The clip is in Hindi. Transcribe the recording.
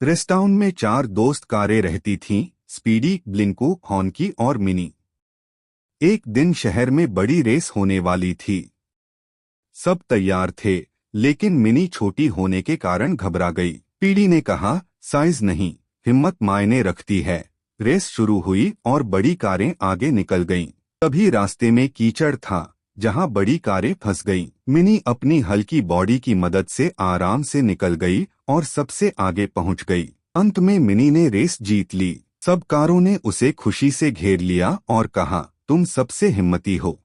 रेस्टाउन में 4 दोस्त कारें रहती थीं, स्पीडी, ब्लिंको, हॉन्की और मिनी। एक दिन शहर में बड़ी रेस होने वाली थी। सब तैयार थे, लेकिन मिनी छोटी होने के कारण घबरा गई। स्पीडी ने कहा, साइज नहीं, हिम्मत मायने रखती है। रेस शुरू हुई और बड़ी कारें आगे निकल गईं। तभी रास्ते में कीचड़ था, जहां बड़ी कारें फंस गईं। मिनी अपनी हल्की बॉडी की मदद से आराम से निकल गई और सबसे आगे पहुंच गई। अंत में मिनी ने रेस जीत ली। सब कारों ने उसे खुशी से घेर लिया और कहा, तुम सबसे हिम्मती हो।